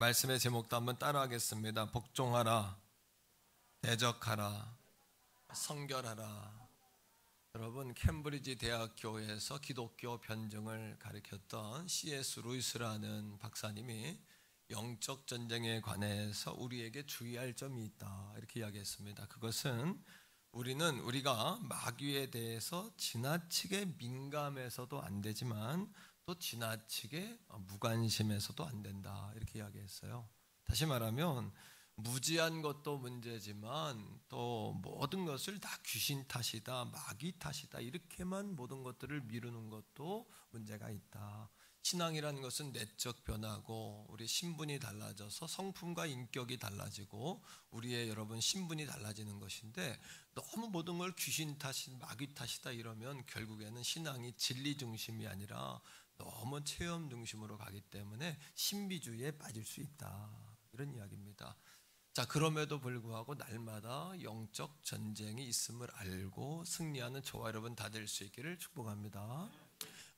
말씀의 제목도 한번 따라하겠습니다. 복종하라, 대적하라, 성결하라. 여러분, 캠브리지 대학교에서 기독교 변증을 가르쳤던 C.S. 루이스라는 박사님이 영적 전쟁에 관해서 우리에게 주의할 점이 있다, 이렇게 이야기했습니다. 그것은 우리가 마귀에 대해서 지나치게 민감해서도 안 되지만 또 지나치게 무관심해서도 안 된다, 이렇게 이야기했어요. 다시 말하면 무지한 것도 문제지만 또 모든 것을 다 귀신 탓이다, 마귀 탓이다, 이렇게만 모든 것들을 미루는 것도 문제가 있다. 신앙이라는 것은 내적 변화고 우리 신분이 달라져서 성품과 인격이 달라지고 우리의 여러분 신분이 달라지는 것인데, 너무 모든 걸 귀신 탓이 마귀 탓이다 이러면 결국에는 신앙이 진리 중심이 아니라 너무 체험 중심으로 가기 때문에 신비주의에 빠질 수 있다, 이런 이야기입니다. 자, 그럼에도 불구하고 날마다 영적 전쟁이 있음을 알고 승리하는 저와 여러분 다 될 수 있기를 축복합니다.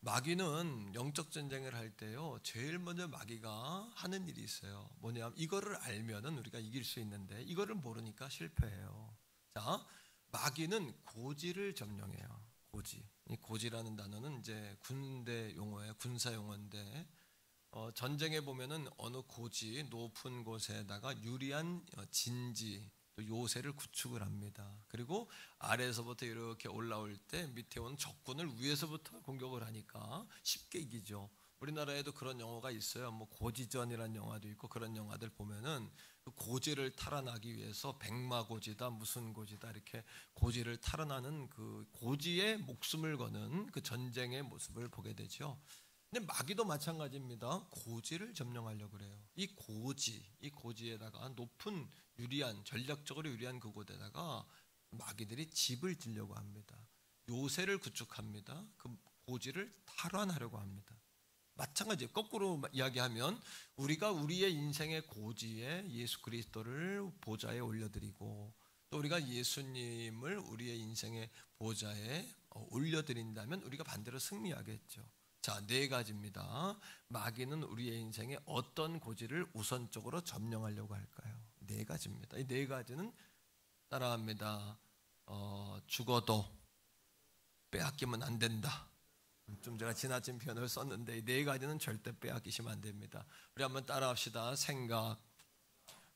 마귀는 영적 전쟁을 할 때요, 제일 먼저 마귀가 하는 일이 있어요. 뭐냐면 이거를 알면은 우리가 이길 수 있는데 이거를 모르니까 실패해요. 자, 마귀는 고지를 점령해요. 고지. 이 고지라는 단어는 이제 군대 용어예요. 군사 용어인데 전쟁에 보면은 어느 고지, 높은 곳에다가 유리한 진지, 또 요새를 구축을 합니다. 그리고 아래에서부터 이렇게 올라올 때 밑에 온 적군을 위에서부터 공격을 하니까 쉽게 이기죠. 우리나라에도 그런 영화가 있어요. 뭐 고지전이라는 영화도 있고, 그런 영화들 보면은 그 고지를 탈환하기 위해서 백마고지다 무슨 고지다 이렇게 고지를 탈환하는 그 고지에 목숨을 거는 그 전쟁의 모습을 보게 되죠. 근데 마귀도 마찬가지입니다. 고지를 점령하려고 그래요. 이 고지에다가 높은 유리한, 전략적으로 유리한 그곳에다가 마귀들이 집을 지려고 합니다. 요새를 구축합니다. 그 고지를 탈환하려고 합니다. 마찬가지예요. 거꾸로 이야기하면 우리가 우리의 인생의 고지에 예수 그리스도를 보좌에 올려드리고 또 우리가 예수님을 우리의 인생의 보좌에 올려드린다면 우리가 반대로 승리하겠죠. 자, 네 가지입니다. 마귀는 우리의 인생에 어떤 고지를 우선적으로 점령하려고 할까요? 네 가지입니다. 이 네 가지는 따라합니다. 죽어도 빼앗기면 안 된다. 좀 제가 지나친 표현을 썼는데 이 네 가지는 절대 빼앗기시면 안 됩니다. 우리 한번 따라합시다. 생각,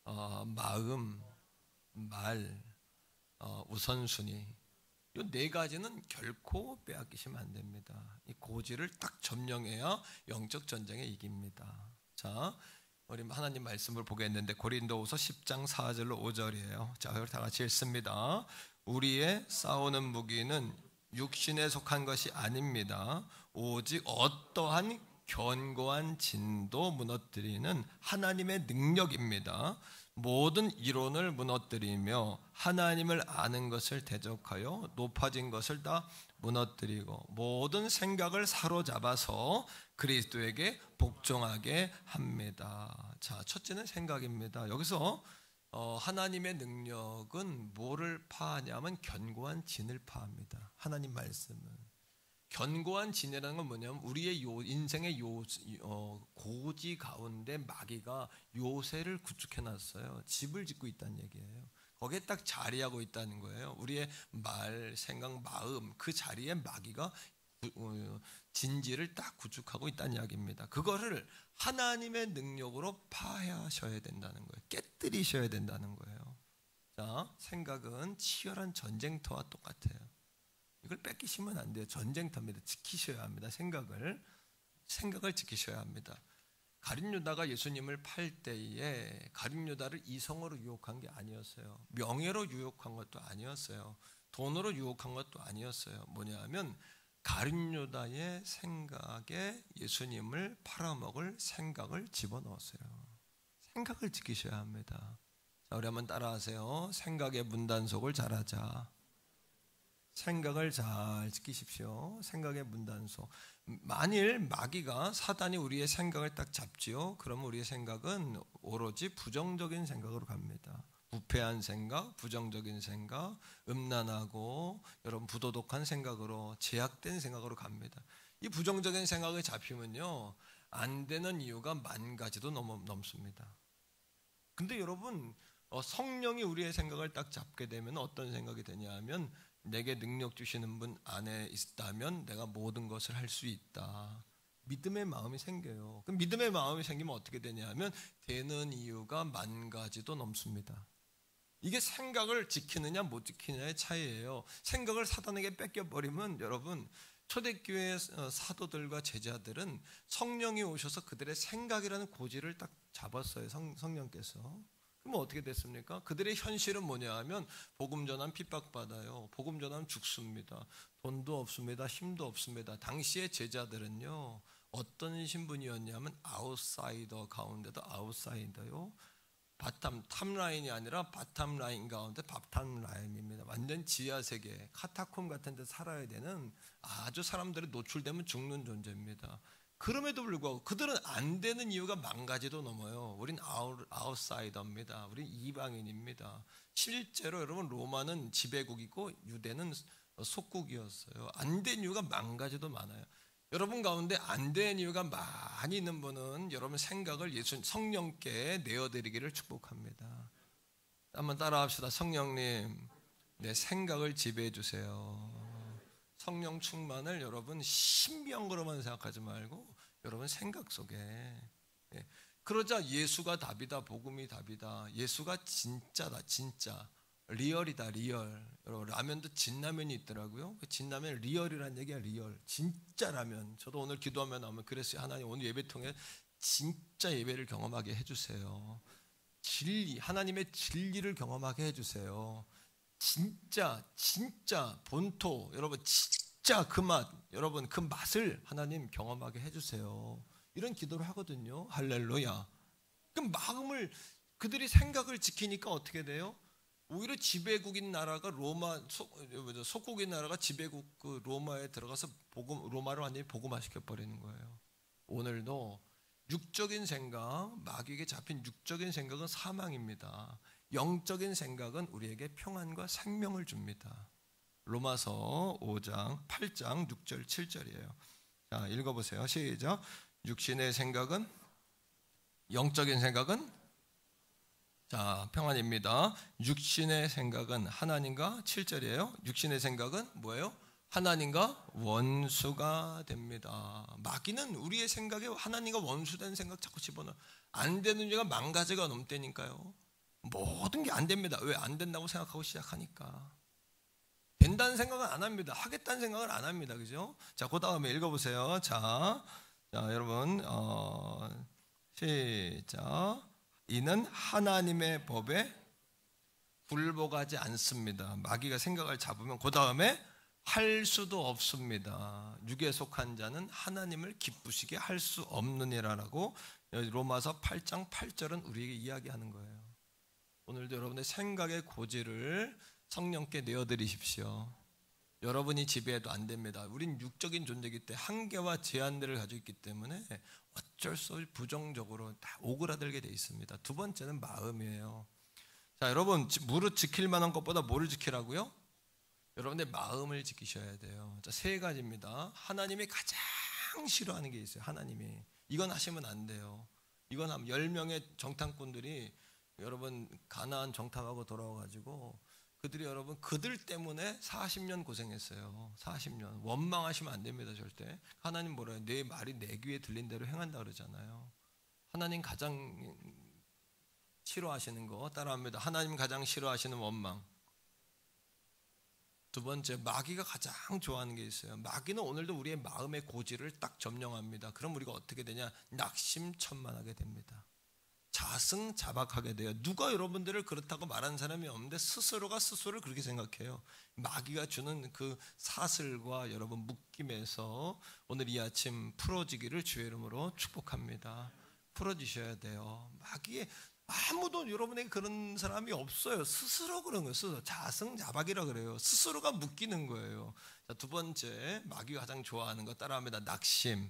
마음, 말, 우선순위. 이 네 가지는 결코 빼앗기시면 안 됩니다. 이 고지를 딱 점령해야 영적 전쟁에 이깁니다. 자, 우리 하나님 말씀을 보겠는데 고린도후서 10장 4절로 5절이에요. 자, 우리 다 같이 읽습니다. 우리의 싸우는 무기는 육신에 속한 것이 아닙니다. 오직 어떠한 견고한 진도 무너뜨리는 하나님의 능력입니다. 모든 이론을 무너뜨리며 하나님을 아는 것을 대적하여 높아진 것을 다 무너뜨리고 모든 생각을 사로잡아서 그리스도에게 복종하게 합니다. 자, 첫째는 생각입니다. 여기서 하나님의 능력은 뭐를 파하냐면 견고한 진을 파합니다. 하나님 말씀은 견고한 진이라는 건 뭐냐면 우리의 인생의 고지 가운데 마귀가 요새를 구축해놨어요. 집을 짓고 있다는 얘기예요. 거기에 딱 자리하고 있다는 거예요. 우리의 말, 생각, 마음 그 자리에 마귀가 진지를 딱 구축하고 있다는 이야기입니다. 그거를 하나님의 능력으로 파하셔야 된다는 거예요. 깨뜨리셔야 된다는 거예요. 자, 생각은 치열한 전쟁터와 똑같아요. 이걸 뺏기시면 안 돼요. 전쟁터입니다. 지키셔야 합니다. 생각을 지키셔야 합니다. 가룟 유다가 예수님을 팔 때에 가룟 유다를 이성으로 유혹한 게 아니었어요. 명예로 유혹한 것도 아니었어요. 돈으로 유혹한 것도 아니었어요. 뭐냐면 가룟 유다의 생각에 예수님을 팔아먹을 생각을 집어넣었어요. 생각을 지키셔야 합니다. 자, 우리 한번 따라하세요. 생각의 문단속을 잘하자. 생각을 잘 지키십시오. 생각의 문단속. 만일 마귀가 사단이 우리의 생각을 딱 잡지요, 그러면 우리의 생각은 오로지 부정적인 생각으로 갑니다. 부패한 생각, 부정적인 생각, 음란하고 여러분 부도덕한 생각으로, 제약된 생각으로 갑니다. 이 부정적인 생각에 잡히면요 안 되는 이유가 만 가지도 넘습니다. 근데 여러분 성령이 우리의 생각을 딱 잡게 되면 어떤 생각이 되냐 하면 내게 능력 주시는 분 안에 있다면 내가 모든 것을 할 수 있다. 믿음의 마음이 생겨요. 그럼 믿음의 마음이 생기면 어떻게 되냐 하면 되는 이유가 10,000가지도 넘습니다. 이게 생각을 지키느냐 못 지키느냐의 차이예요. 생각을 사단에게 뺏겨버리면 여러분 초대교회 사도들과 제자들은 성령이 오셔서 그들의 생각이라는 고지를 딱 잡았어요. 성령께서. 그럼 어떻게 됐습니까? 그들의 현실은 뭐냐 하면 복음 전하면 핍박받아요. 복음 전하면 죽습니다. 돈도 없습니다. 힘도 없습니다. 당시의 제자들은요 어떤 신분이었냐면 아웃사이더 가운데도 아웃사이더요. 바텀 탑라인이 아니라 바텀 라인 가운데 바텀 라인입니다. 완전 지하 세계 카타콤 같은 데 살아야 되는 아주 사람들이 노출되면 죽는 존재입니다. 그럼에도 불구하고 그들은 안 되는 이유가 10,000가지도 넘어요. 우린 아웃사이더입니다. 우린 이방인입니다. 실제로 여러분 로마는 지배국이고 유대는 속국이었어요. 안 된 이유가 10,000가지도 많아요. 여러분 가운데 안 된 이유가 많이 있는 분은 여러분 생각을 예수 성령께 내어드리기를 축복합니다. 한번 따라합시다. 성령님, 내 생각을 지배해 주세요. 성령 충만을 여러분 신비한 거로만 생각하지 말고 여러분 생각 속에. 그러자 예수가 답이다. 복음이 답이다. 예수가 진짜다. 진짜. 리얼이다. 리얼. 여러분 라면도 진라면이 있더라고요. 그 진라면 리얼이라는 얘기야. 리얼. 진짜 라면. 저도 오늘 기도하면 나오면 그랬어요. 하나님 오늘 예배 통해 진짜 예배를 경험하게 해주세요. 진리, 하나님의 진리를 경험하게 해주세요. 진짜 본토. 여러분 진짜 그 맛. 여러분 그 맛을 하나님 경험하게 해주세요. 이런 기도를 하거든요. 할렐루야. 그럼 마음을 그들이 생각을 지키니까 어떻게 돼요? 오히려 지배국인 나라가 로마 속국인 나라가 지배국 그 로마에 들어가서 로마를 완전히 복음화시켜 버리는 거예요. 오늘도 육적인 생각, 마귀에게 잡힌 육적인 생각은 사망입니다. 영적인 생각은 우리에게 평안과 생명을 줍니다. 로마서 5장 8장 6절 7절이에요. 자, 읽어보세요. 시작. 육신의 생각은, 영적인 생각은 자, 평안입니다. 육신의 생각은 하나님과 7절이에요. 육신의 생각은 뭐예요? 하나님과 원수가 됩니다. 마귀는 우리의 생각에 하나님과 원수된 생각 자꾸 집어넣어요. 안 되는 죄가 10,000가지가 넘다니까요. 모든 게 안 됩니다. 왜 안 된다고 생각하고 시작하니까. 된다는 생각은 안 합니다. 하겠다는 생각을 안 합니다. 그죠? 자, 그 다음에 읽어보세요. 자, 여러분, 시작. 이는 하나님의 법에 굴복하지 않습니다. 마귀가 생각을 잡으면 그 다음에 할 수도 없습니다. 육에 속한 자는 하나님을 기쁘시게 할 수 없느니라라고 로마서 8장 8절은 우리에게 이야기하는 거예요. 오늘도 여러분의 생각의 고지를 성령께 내어드리십시오. 여러분이 지배해도 안 됩니다. 우린 육적인 존재이기 때문에 한계와 제한들을 가지고 있기 때문에 어쩔 수 없이 부정적으로 다 오그라들게 돼 있습니다. 두 번째는 마음이에요. 자, 여러분 무릇 지킬 만한 것보다 뭐를 지키라고요? 여러분의 마음을 지키셔야 돼요. 자, 3가지입니다. 하나님이 가장 싫어하는 게 있어요. 하나님이 이건 하시면 안 돼요. 이건 하면 10명의 정탐꾼들이 여러분 가나안 정탐하고 돌아와가지고 그들이 여러분 그들 때문에 40년 고생했어요. 40년. 원망하시면 안 됩니다. 절대. 하나님 뭐라 해요? 내 말이 내 귀에 들린 대로 행한다 그러잖아요. 하나님 가장 싫어하시는 거 따라합니다. 하나님 가장 싫어하시는 원망. 두 번째, 마귀가 가장 좋아하는 게 있어요. 마귀는 오늘도 우리의 마음의 고지를 딱 점령합니다. 그럼 우리가 어떻게 되냐? 낙심천만하게 됩니다. 자승자박하게 돼요. 누가 여러분들을 그렇다고 말하는 사람이 없는데 스스로가 스스로를 그렇게 생각해요. 마귀가 주는 그 사슬과 여러분 묶임에서 오늘 이 아침 풀어지기를 주의 이름으로 축복합니다. 풀어지셔야 돼요. 마귀의 아무도 여러분에게 그런 사람이 없어요. 스스로 그런 거예요. 스스로. 자승자박이라 그래요. 스스로가 묶이는 거예요. 자, 두 번째, 마귀가 가장 좋아하는 거 따라합니다. 낙심.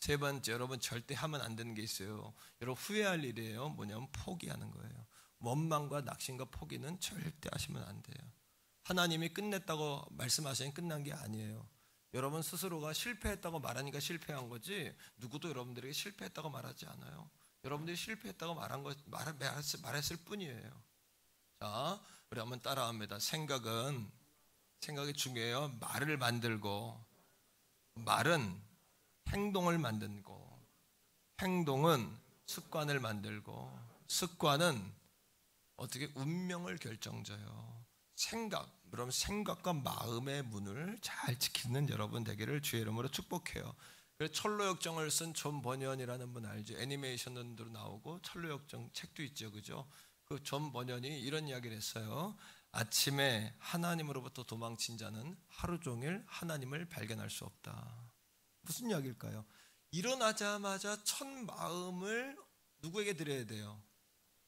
세 번째, 여러분 절대 하면 안 되는 게 있어요. 여러분 후회할 일이에요. 뭐냐면 포기하는 거예요. 원망과 낙심과 포기는 절대 하시면 안 돼요. 하나님이 끝냈다고 말씀하시니 끝난 게 아니에요. 여러분 스스로가 실패했다고 말하니까 실패한 거지 누구도 여러분들에게 실패했다고 말하지 않아요. 여러분들이 실패했다고 말했을 뿐이에요. 자, 우리 한번 따라합니다. 생각이 중요해요. 말을 만들고, 말은 행동을 만들고, 행동은 습관을 만들고, 습관은 어떻게 운명을 결정져요. 그럼 생각과 마음의 문을 잘 지키는 여러분 되기를 주의 이름으로 축복해요. 그래서 철로역정을 쓴 존 버니언이라는 분 알죠? 애니메이션도 나오고 철로역정 책도 있죠, 그죠? 그 존 버니언이 이런 이야기를 했어요. 아침에 하나님으로부터 도망친 자는 하루 종일 하나님을 발견할 수 없다. 무슨 이야기일까요? 일어나자마자 첫 마음을 누구에게 드려야 돼요?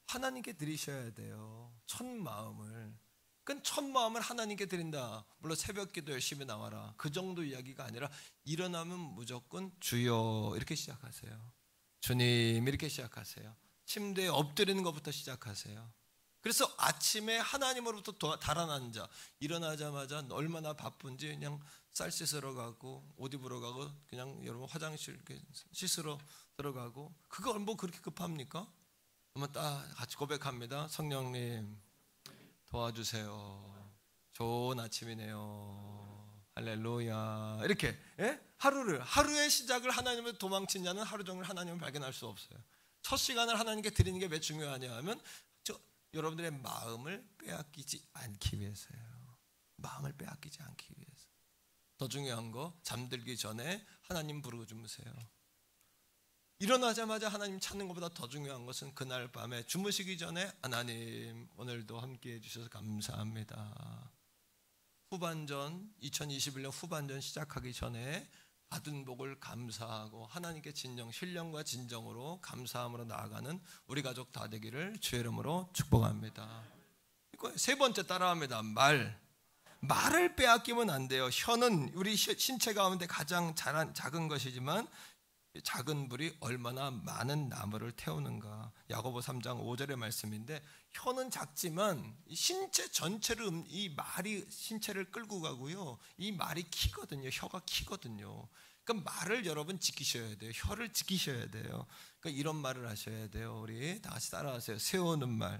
하나님께 드리셔야 돼요. 첫 마음을. 그건 첫 마음을 하나님께 드린다. 물론 새벽 기도 열심히 나와라. 그 정도 이야기가 아니라 일어나면 무조건 주여 이렇게 시작하세요. 주님 이렇게 시작하세요. 침대에 엎드리는 것부터 시작하세요. 그래서 아침에 하나님으로부터 달아난 자, 일어나자마자 얼마나 바쁜지 그냥 쌀 씻으러 가고 옷 입으러 가고 그냥 여러분 화장실 씻으러 들어가고, 그걸 뭐 그렇게 급합니까? 한번 딱 같이 고백합니다. 성령님 도와주세요. 좋은 아침이네요. 할렐루야. 이렇게 하루의 시작을 하나님을 도망친 자는 하루 종일 하나님을 발견할 수 없어요. 첫 시간을 하나님께 드리는 게 왜 중요하냐 하면 여러분들의 마음을 빼앗기지 않기 위해서예요. 마음을 빼앗기지 않기 위해서. 더 중요한 거, 잠들기 전에 하나님 부르고 주무세요. 일어나자마자 하나님 찾는 것보다 더 중요한 것은 그날 밤에 주무시기 전에 하나님 오늘도 함께해 주셔서 감사합니다. 2021년 후반전 시작하기 전에 받은 복을 감사하고 하나님께 신령과 진정으로 감사함으로 나아가는 우리 가족 다 되기를 주의 이름으로 축복합니다. 세 번째 따라합니다. 말을 빼앗기면 안 돼요. 혀는 우리 신체 가운데 가장 작은 것이지만 작은 불이 얼마나 많은 나무를 태우는가. 야고보 3장 5절의 말씀인데, 혀는 작지만 신체 전체를 이 말이 신체를 끌고 가고요. 이 말이 키거든요. 혀가 키거든요. 그러니까 말을 여러분 지키셔야 돼요. 혀를 지키셔야 돼요. 그러니까 이런 말을 하셔야 돼요. 우리 다 같이 따라하세요. 세우는 말,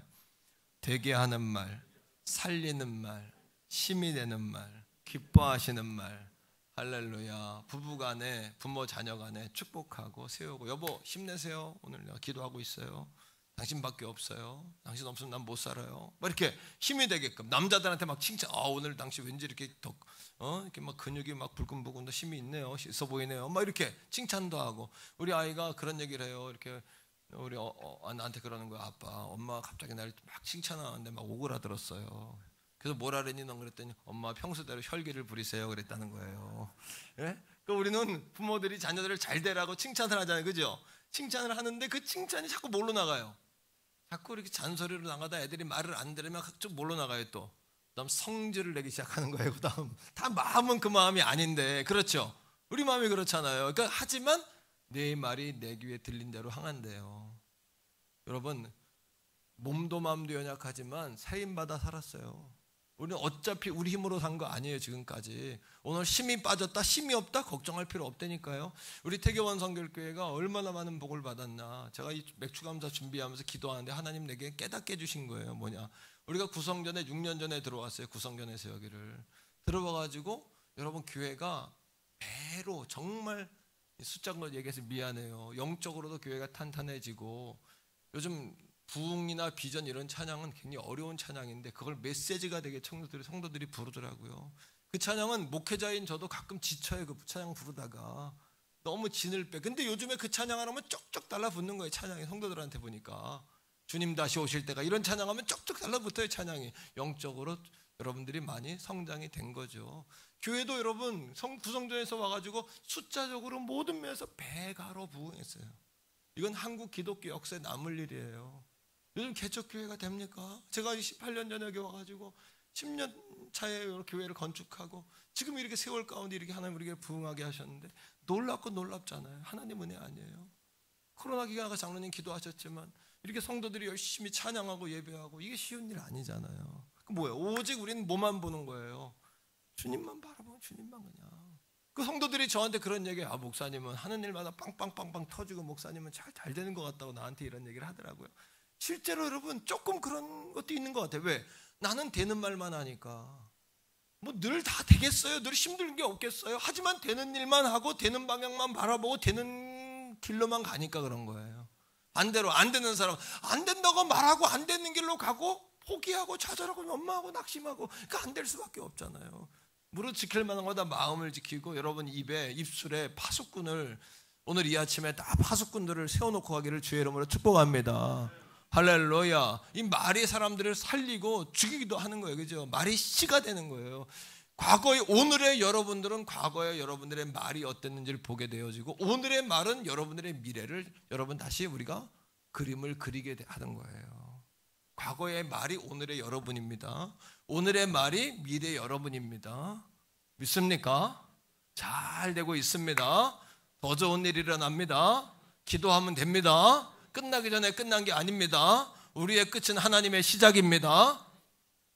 되게 하는 말, 살리는 말, 힘이 되는 말, 기뻐하시는 말. 할렐루야. 부부간에, 부모 자녀간에 축복하고 세우고, 여보 힘내세요. 오늘 내가 기도하고 있어요. 당신밖에 없어요. 당신 없으면 난 못 살아요. 막 이렇게 힘이 되게끔 남자들한테 막 칭찬. 오늘 당신 왠지 이렇게 이렇게 막 근육이 막 불끈불끈 힘이 있네요. 있어 보이네요. 막 이렇게 칭찬도 하고. 우리 아이가 그런 얘기를 해요. 이렇게 우리 나한테 그러는 거야. 아빠, 엄마가 갑자기 나를 막 칭찬하는데 막 오그라들었어요. 그래서 뭐라 그랬니? 넌 그랬더니 엄마 평소대로 혈기를 부리세요 그랬다는 거예요. 예? 그러니까 우리는 부모들이 자녀들을 잘 되라고 칭찬을 하잖아요. 그죠? 칭찬을 하는데 그 칭찬이 자꾸 뭘로 나가요? 자꾸 이렇게 잔소리로 나가다 애들이 말을 안 들으면 좀 뭘로 나가요 또? 그다음 성질을 내기 시작하는 거예요. 그다음 다 마음은 그 마음이 아닌데, 그렇죠? 우리 마음이 그렇잖아요. 그러니까 하지만 내 말이 내 귀에 들린 대로 항한대요. 여러분, 몸도 마음도 연약하지만 사인받아 살았어요. 우리는 어차피 우리 힘으로 산 거 아니에요. 지금까지. 오늘 힘이 빠졌다, 힘이 없다 걱정할 필요 없다니까요. 우리 태교원 성결교회가 얼마나 많은 복을 받았나. 제가 이 맥주감사 준비하면서 기도하는데 하나님 내게 깨닫게 해주신 거예요. 뭐냐, 우리가 구성전에 6년 전에 들어왔어요. 구성전에서 여기를 들어와가지고 여러분 교회가 배로, 정말 숫자인 걸 얘기해서 미안해요. 영적으로도 교회가 탄탄해지고, 요즘 부흥이나 비전 이런 찬양은 굉장히 어려운 찬양인데 그걸 메시지가 되게 성도들이 부르더라고요. 그 찬양은 목회자인 저도 가끔 지쳐요. 그 찬양 부르다가 너무 진을 빼. 근데 요즘에 그 찬양하면 쩍쩍 달라붙는 거예요. 찬양이 성도들한테 보니까 주님 다시 오실 때가, 이런 찬양하면 쩍쩍 달라붙어요. 찬양이 영적으로 여러분들이 많이 성장이 된 거죠. 교회도 여러분 구성전에서 와가지고 숫자적으로 모든 면에서 배가로 부흥했어요. 이건 한국 기독교 역사에 남을 일이에요. 요즘 개척교회가 됩니까? 제가 18년 전에 여기 와가지고 10년 차에 교회를 건축하고 지금 이렇게 세월 가운데 이렇게 하나님 우리에게 부흥하게 하셨는데 놀랍고 놀랍잖아요. 하나님 은혜 아니에요? 코로나 기간에 장로님 기도하셨지만 이렇게 성도들이 열심히 찬양하고 예배하고 이게 쉬운 일 아니잖아요. 뭐예요? 오직 우리는 뭐만 보는 거예요? 주님만 바라보면 주님만 그냥. 그 성도들이 저한테 그런 얘기해요. 목사님은 하는 일마다 빵빵빵빵 터지고 목사님은 잘 되는 것 같다고 나한테 이런 얘기를 하더라고요. 실제로 여러분 조금 그런 것도 있는 것 같아요. 왜? 나는 되는 말만 하니까 뭐 늘 다 되겠어요? 늘 힘든 게 없겠어요? 하지만 되는 일만 하고 되는 방향만 바라보고 되는 길로만 가니까 그런 거예요. 반대로 안 되는 사람, 안 된다고 말하고 안 되는 길로 가고 포기하고 좌절하고 원망하고 낙심하고, 그러니까 안 될 수밖에 없잖아요. 무릇 지킬 만한 거다 마음을 지키고, 여러분 입술에 파수꾼을 오늘 이 아침에 다 파수꾼들을 세워놓고 가기를 주의 이름으로 축복합니다. 할렐루야. 이 말이 사람들을 살리고 죽이기도 하는 거예요. 그죠? 말이 씨가 되는 거예요. 과거의 오늘의 여러분들은 과거의 여러분들의 말이 어땠는지를 보게 되어지고, 오늘의 말은 여러분들의 미래를 여러분 다시 우리가 그림을 그리게 하는 거예요. 과거의 말이 오늘의 여러분입니다. 오늘의 말이 미래의 여러분입니다. 믿습니까? 잘 되고 있습니다. 더 좋은 일이 일어납니다. 기도하면 됩니다. 끝나기 전에 끝난 게 아닙니다. 우리의 끝은 하나님의 시작입니다.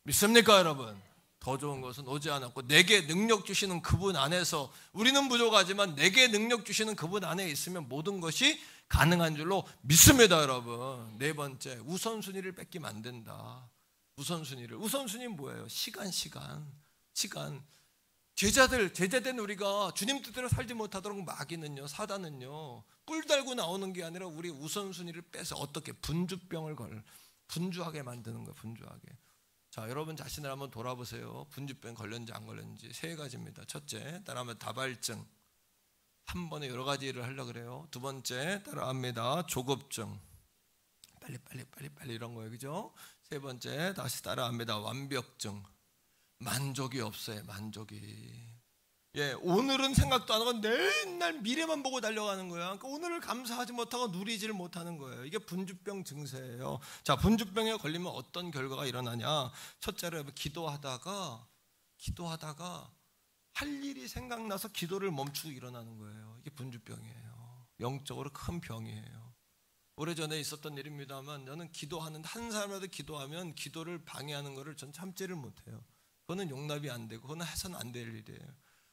믿습니까 여러분? 더 좋은 것은 오지 않았고, 내게 능력 주시는 그분 안에서, 우리는 부족하지만 내게 능력 주시는 그분 안에 있으면 모든 것이 가능한 줄로 믿습니다 여러분. 네 번째, 우선순위를 뺏기면 안 된다. 우선순위는 뭐예요? 시간. 제자된 우리가 주님 뜻대로 살지 못하도록 마귀는요, 사단은요, 뿔 달고 나오는 게 아니라 우리 우선순위를 빼서 어떻게 분주하게 만드는 거예요. 분주하게. 자, 여러분 자신을 한번 돌아보세요. 분주병 걸렸는지 안 걸렸는지. 세 가지입니다. 첫째, 따라하면 다발증. 한 번에 여러 가지 일을 하려고 그래요. 두 번째, 따라합니다. 조급증. 빨리 이런 거예요. 그죠? 세 번째, 다시 따라합니다. 완벽증. 만족이 없어요. 오늘은 생각도 안 하고 맨날 미래만 보고 달려가는 거야. 그러니까 오늘을 감사하지 못하고 누리지를 못하는 거예요. 이게 분주병 증세예요. 자, 분주병에 걸리면 어떤 결과가 일어나냐? 첫째로 기도하다가 할 일이 생각나서 기도를 멈추고 일어나는 거예요. 이게 분주병이에요. 영적으로 큰 병이에요. 오래전에 있었던 일입니다만, 저는 한 사람이라도 기도하면 기도를 방해하는 것을 전 참지를 못해요. 그거는 용납이 안 되고, 그거는 해서는 안 될 일이에요.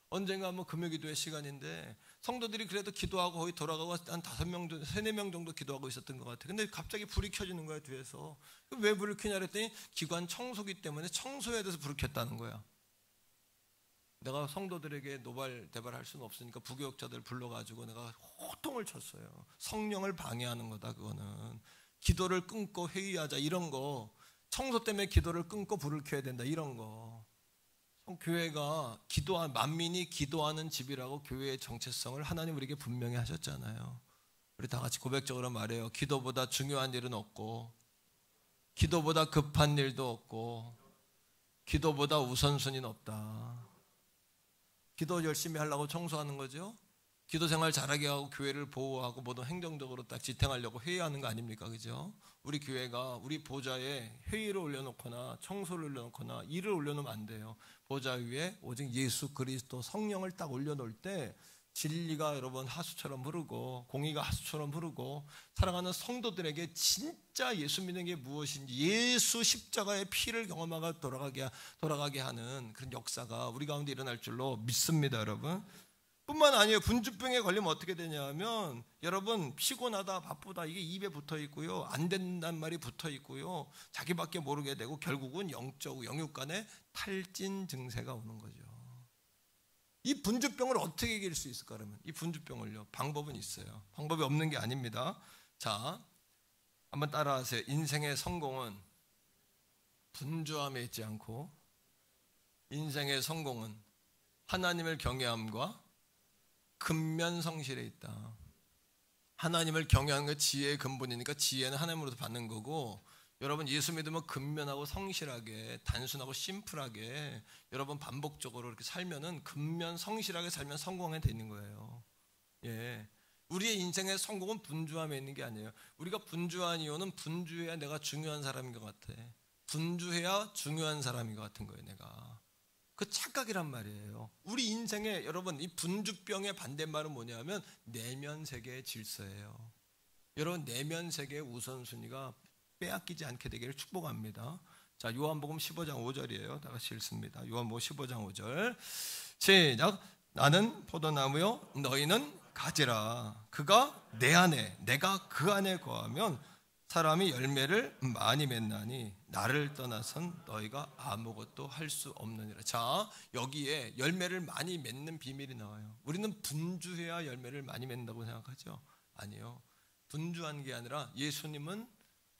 언젠가 금요기도회 시간인데 성도들이 그래도 기도하고 거의 돌아가고 한 5명, 3-4명 정도 기도하고 있었던 것 같아요. 근데 갑자기 불이 켜지는 거야, 뒤에서. 왜 불을 켜냐 그랬더니 기관 청소기 때문에 청소해야 돼서 불을 켰다는 거야. 내가 성도들에게 노발대발할 수는 없으니까 부교역자들 불러가지고 내가 호통을 쳤어요. 성령을 방해하는 거다 그거는. 기도를 끊고 회의하자 이런 거, 청소 때문에 기도를 끊고 불을 켜야 된다 이런 거. 교회가 만민이 기도하는 집이라고 교회의 정체성을 하나님 우리에게 분명히 하셨잖아요. 우리 다 같이 고백적으로 말해요. 기도보다 중요한 일은 없고, 기도보다 급한 일도 없고, 기도보다 우선순위는 없다. 기도 열심히 하려고 청소하는 거죠. 기도 생활 잘하게 하고 교회를 보호하고 모든 행정적으로 딱 지탱하려고 회의하는 거 아닙니까? 그죠? 우리 교회가 우리 보좌에 회의를 올려놓거나 청소를 올려놓거나 일을 올려놓으면 안 돼요. 보좌 위에 오직 예수 그리스도 성령을 딱 올려놓을 때 진리가 여러분 하수처럼 흐르고, 공의가 하수처럼 흐르고, 사랑하는 성도들에게 진짜 예수 믿는 게 무엇인지, 예수 십자가의 피를 경험하고 돌아가게 하는 그런 역사가 우리 가운데 일어날 줄로 믿습니다 여러분. 뿐만 아니에요. 분주병에 걸리면 어떻게 되냐면, 여러분 피곤하다 바쁘다 이게 입에 붙어 있고요, 안 된다는 말이 붙어 있고요, 자기밖에 모르게 되고 결국은 영육 간의 탈진 증세가 오는 거죠. 이 분주병을 어떻게 이길 수 있을까? 그러면 이 분주병을요, 방법은 있어요. 방법이 없는 게 아닙니다. 자, 한번 따라하세요. 인생의 성공은 분주함에 있지 않고, 인생의 성공은 하나님을 경외함과 근면성실에 있다. 하나님을 경외하는 게 지혜의 근본이니까 지혜는 하나님으로부터 받는 거고, 여러분 예수 믿으면 근면하고 성실하게, 단순하고 심플하게 여러분 반복적으로 이렇게 살면은, 근면 성실하게 살면 성공하게 되는 거예요. 우리의 인생의 성공은 분주함에 있는 게 아니에요. 우리가 분주한 이유는 분주해야 내가 중요한 사람인 것 같아. 분주해야 중요한 사람인 것 같은 거예요, 내가. 그 착각이란 말이에요. 우리 인생에 여러분 이 분주병의 반대말은 뭐냐면 내면 세계의 질서예요. 여러분 내면 세계의 우선순위가 빼앗기지 않게 되기를 축복합니다. 자, 요한복음 15장 5절이에요. 다 같이 읽습니다. 요한복음 15장 5절. 시작. 나는 포도나무요 너희는 가지라. 그가 내 안에 내가 그 안에 거하면 사람이 열매를 많이 맺나니 나를 떠나선 너희가 아무것도 할 수 없느니라. 자, 여기에 열매를 많이 맺는 비밀이 나와요. 우리는 분주해야 열매를 많이 맺는다고 생각하죠? 아니요. 분주한 게 아니라 예수님은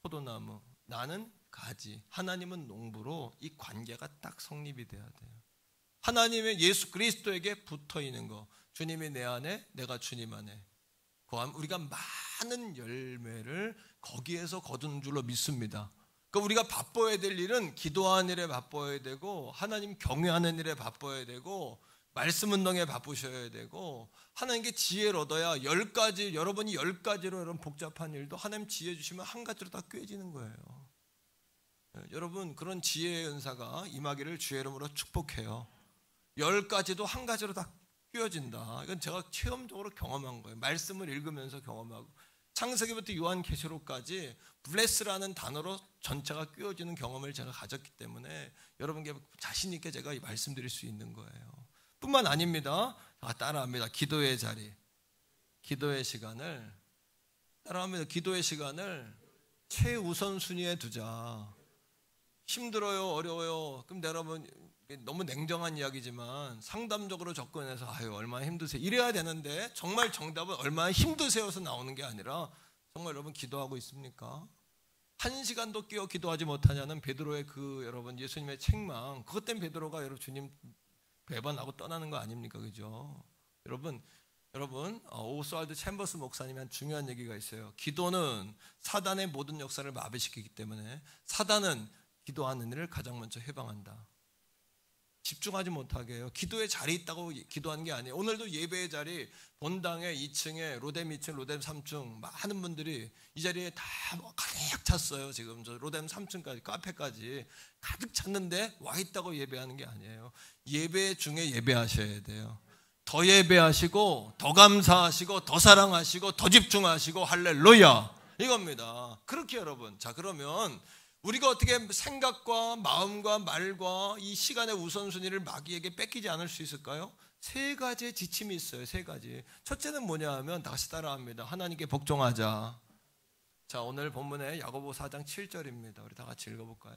포도나무, 나는 가지, 하나님은 농부로 이 관계가 딱 성립이 돼야 돼요. 하나님의 예수 그리스도에게 붙어 있는 거, 주님이 내 안에, 내가 주님 안에 거하면 우리가 많은 열매를 거기에서 거둔 줄로 믿습니다. 그러니까 우리가 바빠야 될 일은 기도하는 일에 바빠야 되고, 하나님 경외하는 일에 바빠야 되고, 말씀 운동에 바쁘셔야 되고, 하나님께 지혜를 얻어야 10가지, 여러분이 10가지로 이런 복잡한 일도 하나님 지혜 주시면 한 가지로 다 꿰지는 거예요. 여러분, 그런 지혜의 은사가 임하기를 주의 이름으로 축복해요. 10가지도 한 가지로 다 꿰어진다. 이건 제가 체험적으로 경험한 거예요. 말씀을 읽으면서 경험하고, 창세기부터 요한계시록까지 블레스라는 단어로 전체가 꿰어지는 경험을 제가 가졌기 때문에 여러분께 자신 있게 제가 말씀드릴 수 있는 거예요. 뿐만 아닙니다. 따라합니다. 기도의 자리, 기도의 시간을 따라합니다. 기도의 시간을 최우선 순위에 두자. 힘들어요, 어려워요. 그럼 여러분, 너무 냉정한 이야기지만 상담적으로 접근해서 아유 얼마나 힘드세요 이래야 되는데, 정말 정답은 얼마나 힘드세요에서 나오는 게 아니라 정말 여러분 기도하고 있습니까? 1시간도 끼어 기도하지 못하냐는 베드로의 그 여러분 예수님의 책망, 그것 때문에 베드로가 여러분 주님 배반하고 떠나는 거 아닙니까? 그죠? 여러분 오스왈드 챔버스 목사님이 한 중요한 얘기가 있어요. 기도는 사단의 모든 역사를 마비시키기 때문에 사단은 기도하는 일을 가장 먼저 해방한다. 집중하지 못하게 해요. 기도의 자리 있다고 기도하는 게 아니에요. 오늘도 예배의 자리, 본당에 2층에 로뎀 2층, 로뎀 3층 많은 분들이 이 자리에 다 가득 찼어요. 지금 저 로뎀 3층까지, 카페까지 가득 찼는데 와 있다고 예배하는 게 아니에요. 예배 중에 예배하셔야 돼요. 더 예배하시고, 더 감사하시고, 더 사랑하시고, 더 집중하시고, 할렐루야 이겁니다. 그렇게 여러분, 자 그러면 우리가 어떻게 생각과 마음과 말과 이 시간의 우선순위를 마귀에게 뺏기지 않을 수 있을까요? 3가지의 지침이 있어요. 3가지. 첫째는 뭐냐 하면, 다시 따라합니다. 하나님께 복종하자. 자, 오늘 본문에 야고보 4장 7절입니다. 우리 다 같이 읽어볼까요?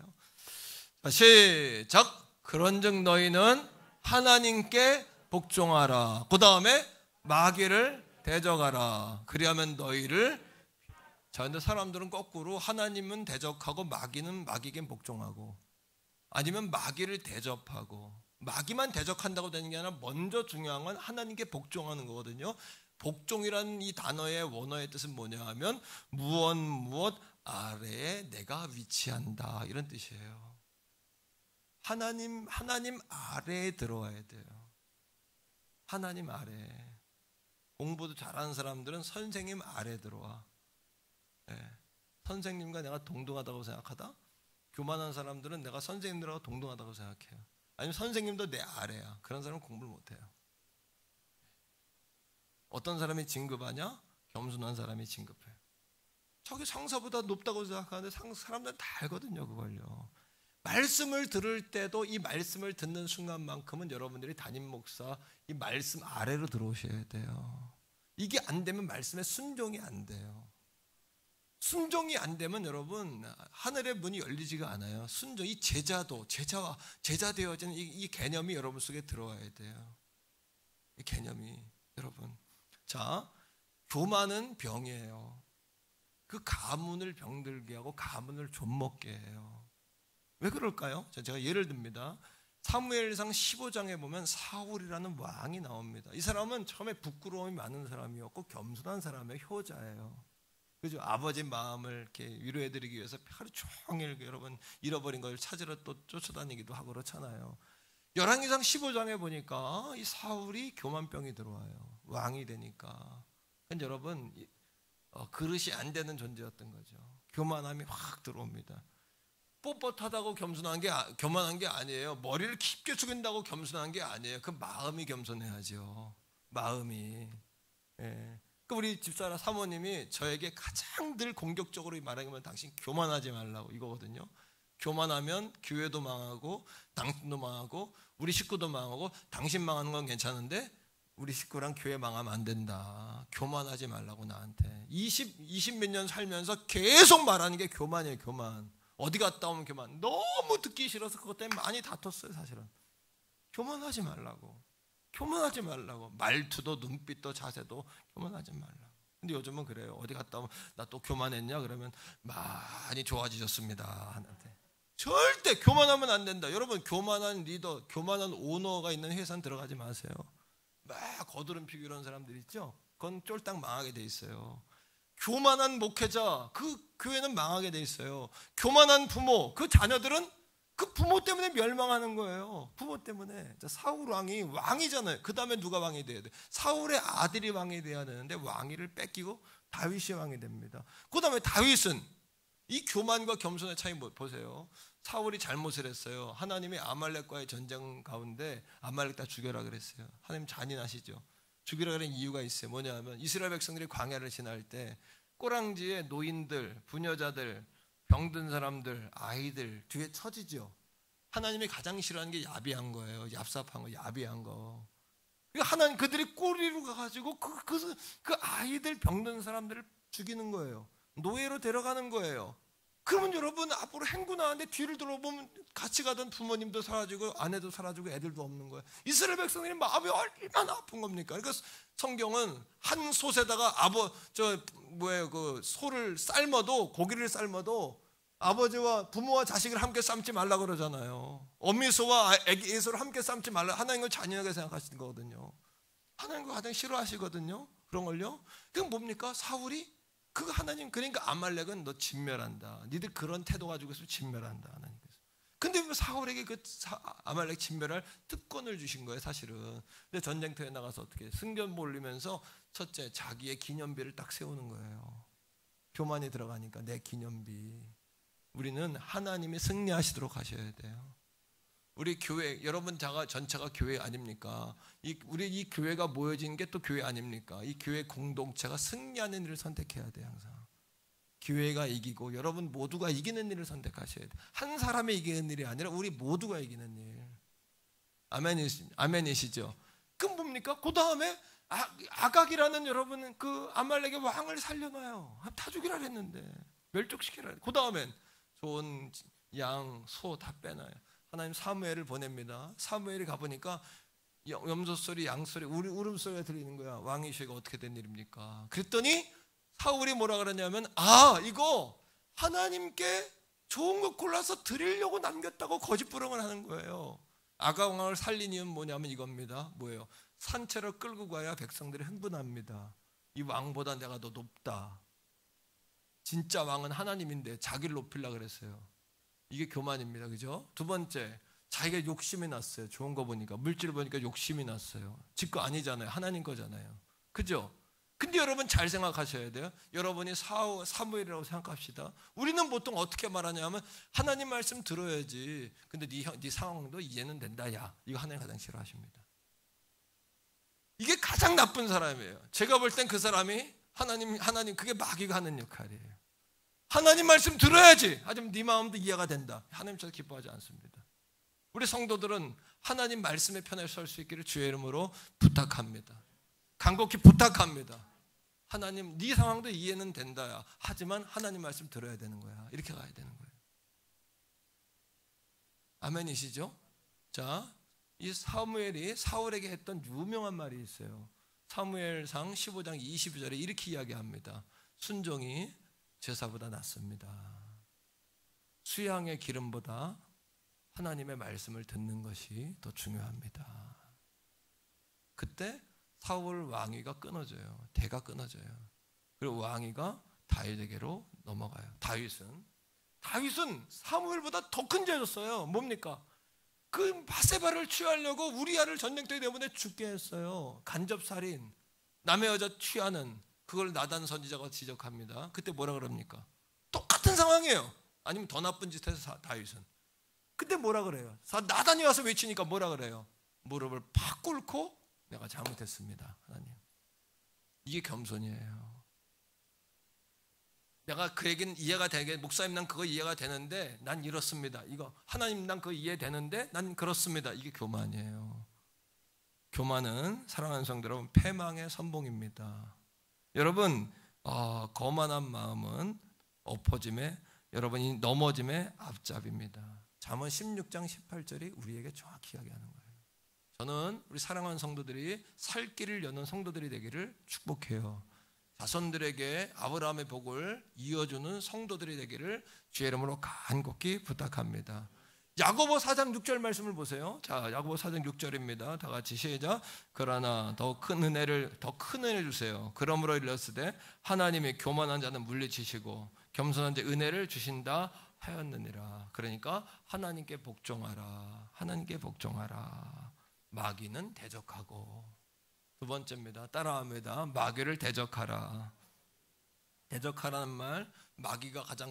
자, 시작. 그런즉 너희는 하나님께 복종하라. 그 다음에 마귀를 대적하라. 그리하면 너희를. 자, 근데 사람들은 거꾸로 하나님은 대적하고 마귀에겐 복종하고, 아니면 마귀를 대접하고, 마귀만 대적한다고 되는 게 아니라 먼저 중요한 건 하나님께 복종하는 거거든요. 복종이라는 이 단어의 원어의 뜻은 뭐냐 하면 무엇 아래에 내가 위치한다, 이런 뜻이에요. 하나님 아래에 들어와야 돼요. 하나님 아래. 공부도 잘하는 사람들은 선생님 아래 들어와. 네. 선생님과 내가 동등하다고 생각하다? 교만한 사람들은 내가 선생님들하고 동등하다고 생각해요. 아니면 선생님도 내 아래야. 그런 사람은 공부를 못해요. 어떤 사람이 진급하냐? 겸손한 사람이 진급해요. 저기 상사보다 높다고 생각하는데 사람들은 다 알거든요, 그걸요. 말씀을 들을 때도 이 말씀을 듣는 순간만큼은 여러분들이 담임 목사 이 말씀 아래로 들어오셔야 돼요. 이게 안 되면 말씀에 순종이 안 돼요. 순종이 안 되면 여러분 하늘의 문이 열리지가 않아요. 순종, 이 제자 되어지는 이 개념이 여러분 속에 들어와야 돼요. 이 개념이 여러분. 자, 교만은 병이에요. 그 가문을 병들게 하고 가문을 좀먹게 해요. 왜 그럴까요? 제가 예를 듭니다. 사무엘상 15장에 보면 사울이라는 왕이 나옵니다. 이 사람은 처음에 부끄러움이 많은 사람이었고 겸손한 사람이에요. 효자예요. 그죠? 아버지 마음을 이렇게 위로해드리기 위해서 하루 종일 여러분 잃어버린 걸 찾으러 또 쫓아다니기도 하고 그렇잖아요. 열왕기상 15장에 보니까 이 사울이 교만병이 들어와요. 왕이 되니까. 근데 여러분 그릇이 안 되는 존재였던 거죠. 교만함이 확 들어옵니다. 뻣뻣하다고 교만한 게 아니에요. 머리를 깊게 숙인다고 겸손한 게 아니에요. 그 마음이 겸손해야죠. 마음이. 예. 우리 집사람 사모님이 저에게 가장 늘 공격적으로 말하면 당신 교만하지 말라고 이거거든요. 교만하면 교회도 망하고 당신도 망하고 우리 식구도 망하고 당신 망하는 건 괜찮은데 우리 식구랑 교회 망하면 안 된다. 교만하지 말라고 나한테 20 몇 년 살면서 계속 말하는 게 교만이에요. 교만. 어디 갔다 오면 교만. 너무 듣기 싫어서 그것 때문에 많이 다퉜어요. 사실은. 교만하지 말라고. 교만하지 말라고. 말투도 눈빛도 자세도 교만하지 말라고. 근데 요즘은 그래요. 어디 갔다 오면 나 또 교만했냐 그러면 많이 좋아지셨습니다. 하는데 절대 교만하면 안 된다. 여러분, 교만한 리더, 교만한 오너가 있는 회사는 들어가지 마세요. 막 거드름 피고 이런 사람들 있죠. 그건 쫄딱 망하게 돼 있어요. 교만한 목회자, 그 교회는 망하게 돼 있어요. 교만한 부모, 그 자녀들은 그 부모 때문에 멸망하는 거예요. 부모 때문에. 사울 왕이 왕이잖아요. 그 다음에 누가 왕이 돼야 돼? 사울의 아들이 왕이 돼야 되는데 왕위를 뺏기고 다윗이 왕이 됩니다. 그 다음에 다윗은 이 교만과 겸손의 차이 보세요. 사울이 잘못을 했어요. 하나님이 아말렉과의 전쟁 가운데 아말렉 다 죽여라 그랬어요. 하나님 잔인하시죠. 죽이라 그런 이유가 있어요. 뭐냐면 이스라엘 백성들이 광야를 지날 때 꼬랑지에 노인들, 부녀자들, 병든 사람들, 아이들 뒤에 처지죠. 하나님이 가장 싫어하는 게 야비한 거예요. 얍삽한 거, 야비한 거. 하나님 그들이 꼬리로 가가지고 그 아이들, 병든 사람들을 죽이는 거예요. 노예로 데려가는 거예요. 그러면 여러분 앞으로 행군하는데 뒤를 돌아보면 같이 가던 부모님도 사라지고 아내도 사라지고 애들도 없는 거예요. 이스라엘 백성들이 마음이 얼마나 아픈 겁니까? 그러니까 성경은 한 솥에다가 그 소를 삶아도, 고기를 삶아도 아버지와 부모와 자식을 함께 삶지 말라 그러잖아요. 어미소와 애기 소를 함께 삶지 말라. 하나님을 잔인하게 생각하시는 거거든요. 하나님과 가장 싫어하시거든요. 그런 걸요. 그건 뭡니까? 사울이 그 하나님, 그러니까 아말렉은 너 진멸한다. 니들 그런 태도 가지고 있으면 진멸한다. 하나님께서. 근데 사울에게 그 아말렉 진멸할 특권을 주신 거예요, 사실은. 근데 전쟁터에 나가서 어떻게 승전 몰리면서 첫째 자기의 기념비를 딱 세우는 거예요. 교만이 들어가니까 내 기념비. 우리는 하나님이 승리하시도록 하셔야 돼요. 우리 교회, 여러분 전체가 교회 아닙니까? 우리 이 교회가 모여진 게 또 교회 아닙니까? 이 교회 공동체가 승리하는 일을 선택해야 돼요. 항상 교회가 이기고 여러분 모두가 이기는 일을 선택하셔야 돼요. 한 사람이 이기는 일이 아니라 우리 모두가 이기는 일. 아멘이시죠? 그럼 뭡니까? 그 다음에 아각이라는 여러분은 그 아말렉의 왕을 살려놔요. 다 죽이라 했는데 멸족시키라. 그 다음엔 좋은 양, 소 다 빼놔요. 하나님 사무엘을 보냅니다. 사무엘이 가보니까 염소 소리, 양 소리, 울음소리가 들리는 거야. 왕이시가 어떻게 된 일입니까? 그랬더니 사울이 뭐라 그러냐면 이거 하나님께 좋은 거 골라서 드리려고 남겼다고 거짓부렁을 하는 거예요. 아각 왕을 살린 이유는 뭐냐면 이겁니다. 뭐예요? 산채로 끌고 가야 백성들이 흥분합니다. 이 왕보다 내가 더 높다. 진짜 왕은 하나님인데 자기를 높이려고 그랬어요. 이게 교만입니다. 그죠? 두 번째, 자기가 욕심이 났어요. 좋은 거 보니까, 물질을 보니까 욕심이 났어요. 지 거 아니잖아요. 하나님 거잖아요. 그죠? 근데 여러분 잘 생각하셔야 돼요. 여러분이 사무엘이라고 생각합시다. 우리는 보통 어떻게 말하냐면 하나님 말씀 들어야지. 근데 네 상황도 이해는 된다. 야, 이거 하나님 가장 싫어하십니다. 이게 가장 나쁜 사람이에요. 제가 볼 땐 그 사람이 하나님 그게 마귀가 하는 역할이에요. 하나님 말씀 들어야지. 하지만 네 마음도 이해가 된다. 하나님 저도 기뻐하지 않습니다. 우리 성도들은 하나님 말씀의 편에 설 수 있기를 주의 이름으로 부탁합니다. 간곡히 부탁합니다. 하나님 네 상황도 이해는 된다야. 하지만 하나님 말씀 들어야 되는 거야. 이렇게 가야 되는 거예요. 아멘이시죠? 자, 이 사무엘이 사울에게 했던 유명한 말이 있어요. 사무엘상 15장 22절에 이렇게 이야기합니다. 순종이 제사보다 낫습니다. 수양의 기름보다 하나님의 말씀을 듣는 것이 더 중요합니다. 그때 사울 왕위가 끊어져요. 대가 끊어져요. 그리고 왕위가 다윗에게로 넘어가요. 다윗은 사무엘보다 더 큰 죄였어요. 뭡니까? 그 바세바를 취하려고 우리아를 전쟁터에 내보내 죽게 했어요. 간접살인, 남의 여자 취하는, 그걸 나단 선지자가 지적합니다. 그때 뭐라 그럽니까? 똑같은 상황이에요. 아니면 더 나쁜 짓 해서 다윗은. 그때 뭐라 그래요? 나단이 와서 외치니까 뭐라 그래요? 무릎을 팍 꿇고 내가 잘못했습니다. 하나님. 이게 겸손이에요. 내가 그 얘기는 이해가 되게, 목사님 난 그거 이해가 되는데 난 이렇습니다. 이거 하나님 난 그거 이해되는데 난 그렇습니다. 이게 교만이에요. 교만은 사랑하는 성도 여러분 패망의 선봉입니다. 여러분 거만한 마음은 엎어짐에 여러분이 넘어짐의 앞잡입니다. 잠언 16장 18절이 우리에게 정확히 이야기하는 거예요. 저는 우리 사랑하는 성도들이 살 길을 여는 성도들이 되기를 축복해요. 자손들에게 아브라함의 복을 이어주는 성도들이 되기를 주의 이름으로 간곡히 부탁합니다. 야고보 4장 6절 말씀을 보세요. 자, 야고보 4장 6절입니다. 다 같이 시작. 그러나 더 큰 은혜를 주세요. 그러므로 일렀으되 하나님이 교만한 자는 물리치시고 겸손한 자 은혜를 주신다 하였느니라. 그러니까 하나님께 복종하라. 하나님께 복종하라. 마귀는 대적하고, 두 번째입니다. 따라합니다. 마귀를 대적하라. 대적하라는 말, 마귀가 가장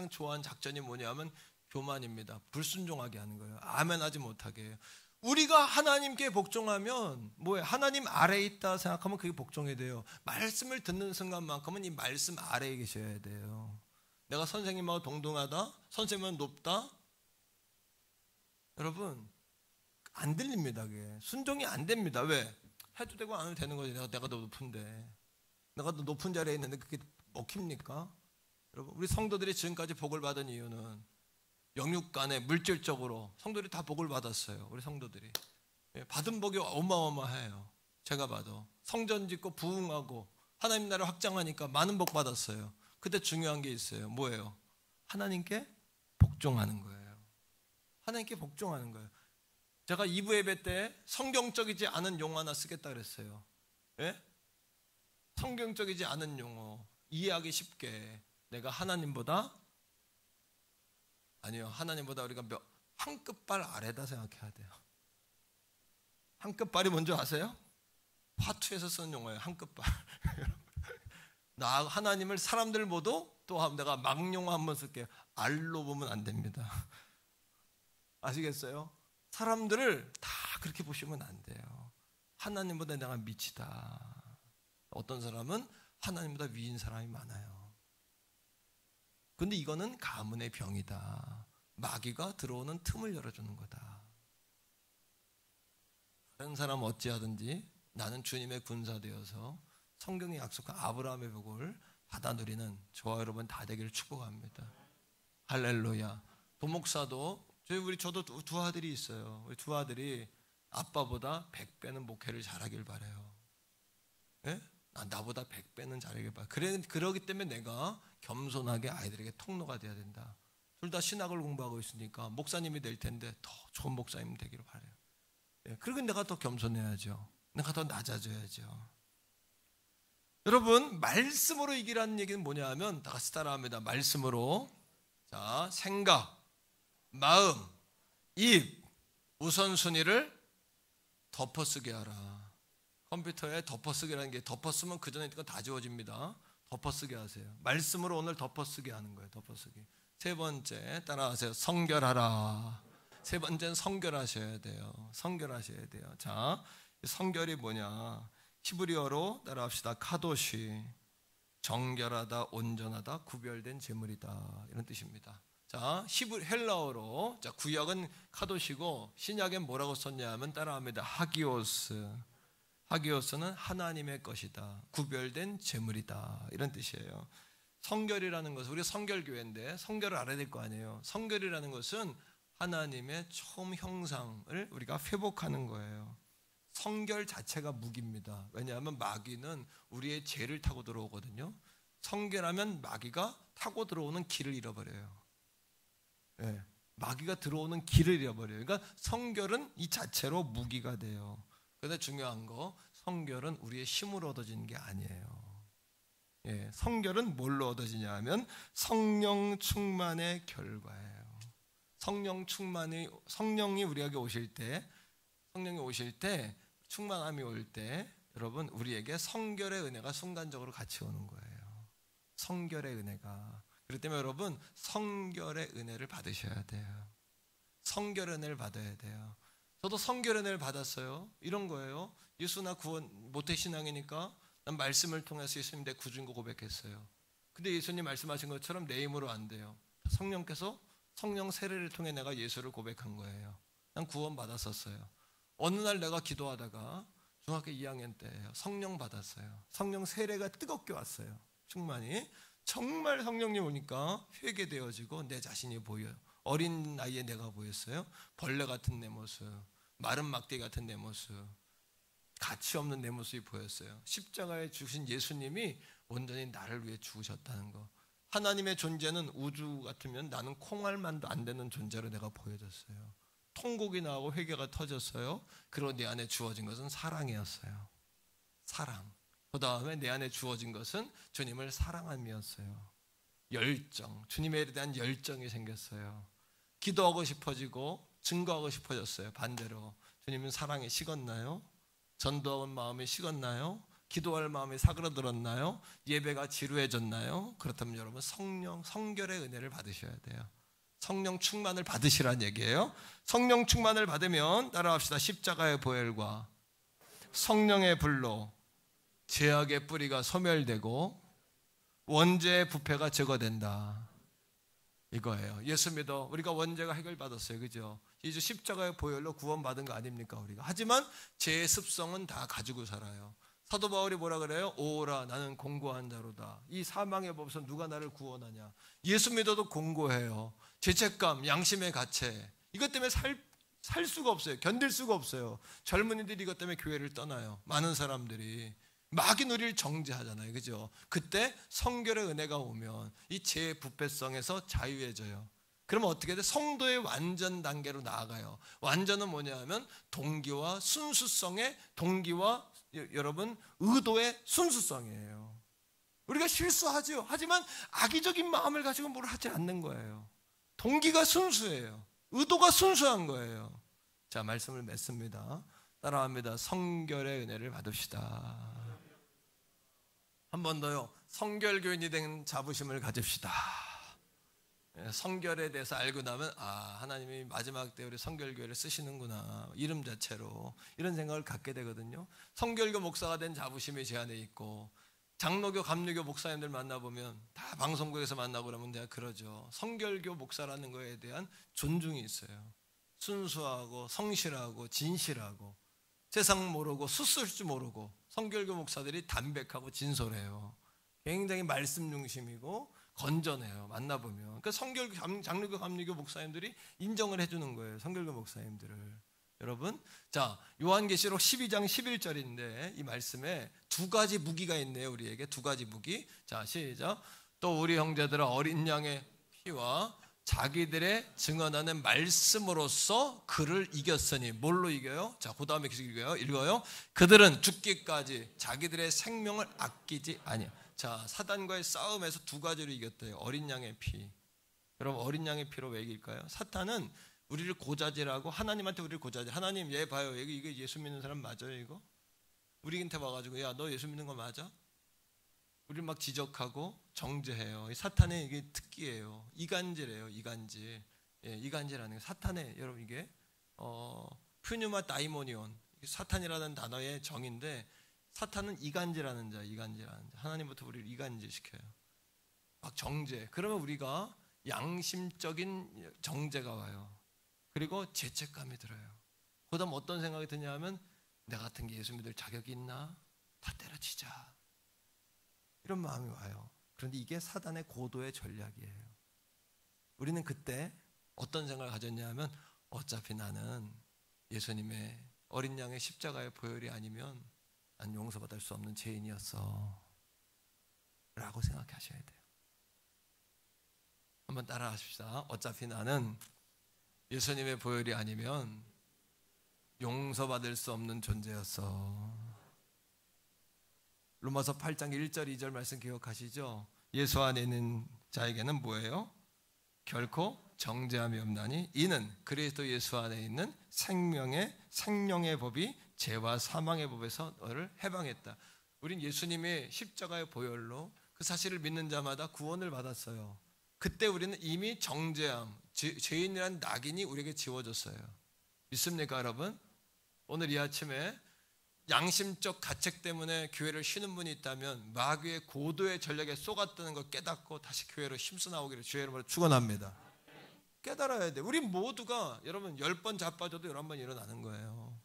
좋아하는 작전이 뭐냐면 교만입니다. 불순종하게 하는 거예요. 아멘하지 못하게 해요. 우리가 하나님께 복종하면 뭐예요? 하나님 아래에 있다 생각하면 그게 복종이 돼요. 말씀을 듣는 순간만큼은 이 말씀 아래에 계셔야 돼요. 내가 선생님하고 동등하다? 선생님은 높다? 여러분 안 들립니다. 그게 순종이 안 됩니다. 왜? 해도 되고 안 해도 되는 거지. 내가 더 높은데, 내가 더 높은 자리에 있는데 그게 먹힙니까? 여러분, 우리 성도들이 지금까지 복을 받은 이유는 영육 간에 물질적으로 성도들이 다 복을 받았어요. 우리 성도들이 받은 복이 어마어마해요. 제가 봐도 성전 짓고 부흥하고 하나님 나라 확장하니까 많은 복 받았어요. 근데 중요한 게 있어요. 뭐예요? 하나님께 복종하는 거예요. 하나님께 복종하는 거예요. 제가 2부 예배 때 성경적이지 않은 용어 하나 쓰겠다 그랬어요. 예? 성경적이지 않은 용어, 이해하기 쉽게. 내가 하나님보다 우리가 한 끝발 아래다 생각해야 돼요. 한 끝발이 뭔지 아세요? 화투에서 쓰는 용어예요. 한 끝발. 나 하나님을 사람들 모두 또 내가 막용어 한번 쓸게요. 알로 보면 안 됩니다. 아시겠어요? 사람들을 다 그렇게 보시면 안 돼요. 하나님보다 내가 미치다. 어떤 사람은 하나님보다 위인 사람이 많아요. 근데 이거는 가문의 병이다. 마귀가 들어오는 틈을 열어주는 거다. 다른 사람 어찌하든지 나는 주님의 군사 되어서 성경에 약속한 아브라함의 복을 받아 누리는 저와 여러분 다 되기를 축복합니다. 할렐루야. 도목사도 저도 두 아들이 있어요. 우리 두 아들이 아빠보다 100배는 목회를 잘하길 바라요. 예? 나보다 100배는 잘하길 바라요. 그러기 때문에 내가 겸손하게 아이들에게 통로가 돼야 된다. 둘 다 신학을 공부하고 있으니까 목사님이 될 텐데 더 좋은 목사님 되기를 바라요. 예, 그리고 내가 더 겸손해야죠. 내가 더 낮아져야죠. 여러분, 말씀으로 이기라는 얘기는 뭐냐 하면 다 같이 따라합니다. 말씀으로. 자, 생각, 마음, 입, 우선순위를 덮어쓰게 하라. 컴퓨터에 덮어쓰기라는 게 덮어쓰면 그 전에 있던 건 다 지워집니다. 덮어쓰게 하세요. 말씀으로 오늘 덮어쓰게 하는 거예요. 덮어쓰기. 세 번째 따라하세요. 성결하라. 세 번째는 성결하셔야 돼요. 성결하셔야 돼요. 자, 성결이 뭐냐? 히브리어로 따라합시다. 카도시. 정결하다, 온전하다, 구별된 제물이다. 이런 뜻입니다. 자, 헬라어로, 자, 구약은 카도시고 신약엔 뭐라고 썼냐 하면 따라합니다. 하기오스. 하기오스는 하나님의 것이다. 구별된 제물이다. 이런 뜻이에요. 성결이라는 것은, 우리 성결교회인데 성결을 알아야 될 거 아니에요. 성결이라는 것은 하나님의 처음 형상을 우리가 회복하는 거예요. 성결 자체가 무기입니다. 왜냐하면 마귀는 우리의 죄를 타고 들어오거든요. 성결하면 마귀가 타고 들어오는 길을 잃어버려요. 네, 마귀가 들어오는 길을 잃어버려요. 그러니까 성결은 이 자체로 무기가 돼요. 그런데 중요한 거, 성결은 우리의 힘으로 얻어지는 게 아니에요. 예, 성결은 뭘로 얻어지냐 하면 성령 충만의 결과예요. 성령이 우리에게 오실 때, 충만함이 올 때 여러분 우리에게 성결의 은혜가 순간적으로 같이 오는 거예요. 성결의 은혜가. 그렇기 때문에 여러분 성결의 은혜를 받으셔야 돼요. 성결의 은혜를 받아야 돼요. 저도 성결의 은혜를 받았어요. 이런 거예요. 예수 나 구원 모태신앙이니까 난 말씀을 통해서 예수님 내 구주인 거 고백했어요. 근데 예수님 말씀하신 것처럼 내 힘으로 안 돼요. 성령께서 성령 세례를 통해 내가 예수를 고백한 거예요. 난 구원 받았었어요. 어느 날 내가 기도하다가 중학교 2학년 때예요. 성령 받았어요. 성령 세례가 뜨겁게 왔어요. 충만히. 정말 성령님 오니까 회개되어지고 내 자신이 보여요. 어린 나이에 내가 보였어요. 벌레 같은 내 모습, 마른 막대 같은 내 모습, 가치 없는 내 모습이 보였어요. 십자가에 죽으신 예수님이 온전히 나를 위해 죽으셨다는 거. 하나님의 존재는 우주 같으면 나는 콩알만도 안 되는 존재로 내가 보여졌어요. 통곡이 나오고 회개가 터졌어요. 그리고 내 안에 주어진 것은 사랑이었어요. 사랑. 그 다음에 내 안에 주어진 것은 주님을 사랑함이었어요. 열정. 주님에 대한 열정이 생겼어요. 기도하고 싶어지고 증거하고 싶어졌어요. 반대로 주님은 사랑이 식었나요? 전도하는 마음이 식었나요? 기도할 마음이 사그러들었나요? 예배가 지루해졌나요? 그렇다면 여러분 성결의 은혜를 받으셔야 돼요. 성령 충만을 받으시란 얘기예요. 성령 충만을 받으면 따라합시다. 십자가의 보혈과 성령의 불로 죄악의 뿌리가 소멸되고 원죄의 부패가 제거된다. 이거예요. 예수 믿어. 우리가 원죄가 해결받았어요. 그죠? 이제 십자가의 보혈로 구원받은 거 아닙니까 우리가? 하지만 죄의 습성은 다 가지고 살아요. 사도 바울이 뭐라 그래요? 오라 나는 공고한 자로다. 이 사망의 법에서 누가 나를 구원하냐. 예수 믿어도 공고해요. 죄책감, 양심의 가책 이것 때문에 살 수가 없어요. 견딜 수가 없어요. 젊은이들이 이것 때문에 교회를 떠나요. 많은 사람들이 마귀 우리를 정죄하잖아요. 그죠? 그때 성결의 은혜가 오면 이 죄의 부패성에서 자유해져요. 그러면 어떻게 돼? 성도의 완전 단계로 나아가요. 완전은 뭐냐 하면 동기와 순수성의 동기와 여러분 의도의 순수성이에요. 우리가 실수하죠. 하지만 악의적인 마음을 가지고 뭘 하지 않는 거예요. 동기가 순수해요. 의도가 순수한 거예요. 자, 말씀을 맺습니다. 따라합니다. 성결의 은혜를 받읍시다. 한 번 더요. 성결교인이 된 자부심을 가집시다. 성결에 대해서 알고 나면 하나님이 마지막 때 우리 성결교회를 쓰시는구나. 이름 자체로 이런 생각을 갖게 되거든요. 성결교 목사가 된 자부심이 제 안에 있고 장로교, 감리교 목사님들 만나보면 다 방송국에서 만나고 그러면 내가 그러죠. 성결교 목사라는 거에 대한 존중이 있어요. 순수하고 성실하고 진실하고 세상 모르고 수쓸 줄 모르고 성결교 목사들이 담백하고 진솔해요. 굉장히 말씀 중심이고 건전해요. 만나보면. 그러니까 성결교, 장로교, 감리교 목사님들이 인정을 해주는 거예요. 성결교 목사님들을. 여러분, 자, 요한계시록 12장 11절인데 이 말씀에 두 가지 무기가 있네요. 우리에게 두 가지 무기. 자, 시작. 또 우리 형제들아 어린 양의 피와 자기들의 증언하는 말씀으로써 그를 이겼으니. 뭘로 이겨요? 자, 그 다음에 계속 읽어요. 그들은 죽기까지 자기들의 생명을 아끼지 아니야. 자, 사단과의 싸움에서 두 가지로 이겼대요. 어린 양의 피. 여러분, 어린 양의 피로 왜 이길까요? 사탄은 우리를 고자질하고 하나님한테 우리를 고자질. 하나님 얘 봐요. 이거 예수 믿는 사람 맞아요 이거? 우리한테 와가지고 야 너 예수 믿는 거 맞아? 우리를 막 지적하고 정죄해요. 사탄의 이게 특기예요. 이간질이에요. 이간질. 예, 이간질하는 게 사탄의 여러분 이게 푸뉴마 다이모니온 사탄이라는 단어의 정인데 사탄은 이간질하는 자, 이간질하는 자. 하나님부터 우리를 이간질시켜요. 막 정죄. 그러면 우리가 양심적인 정죄가 와요. 그리고 죄책감이 들어요. 그다음 어떤 생각이 드냐 하면 내 같은 게 예수 믿을 자격이 있나? 다 때려치자. 이런 마음이 와요. 그런데 이게 사단의 고도의 전략이에요. 우리는 그때 어떤 생각을 가졌냐 하면 어차피 나는 예수님의 어린 양의 십자가의 보혈이 아니면 난 용서받을 수 없는 죄인이었어 라고 생각하셔야 돼요. 한번 따라 하십시다. 어차피 나는 예수님의 보혈이 아니면 용서받을 수 없는 존재였어. 로마서 8장 1절 2절 말씀 기억하시죠? 예수 안에 있는 자에게는 뭐예요? 결코 정죄함이 없나니 이는 그리스도 예수 안에 있는 생명의 법이 죄와 사망의 법에서 너를 해방했다. 우린 예수님의 십자가의 보혈로 그 사실을 믿는 자마다 구원을 받았어요. 그때 우리는 이미 정죄함, 죄인이라는 낙인이 우리에게 지워졌어요. 믿습니까 여러분? 오늘 이 아침에 양심적 가책 때문에 교회를 쉬는 분이 있다면 마귀의 고도의 전략에 쏘갔다는 걸 깨닫고 다시 교회로 힘써 나오기를 주의 이름으로 축원합니다. 깨달아야 돼. 우리 모두가 여러분 10번 자빠져도 11번 일어나는 거예요.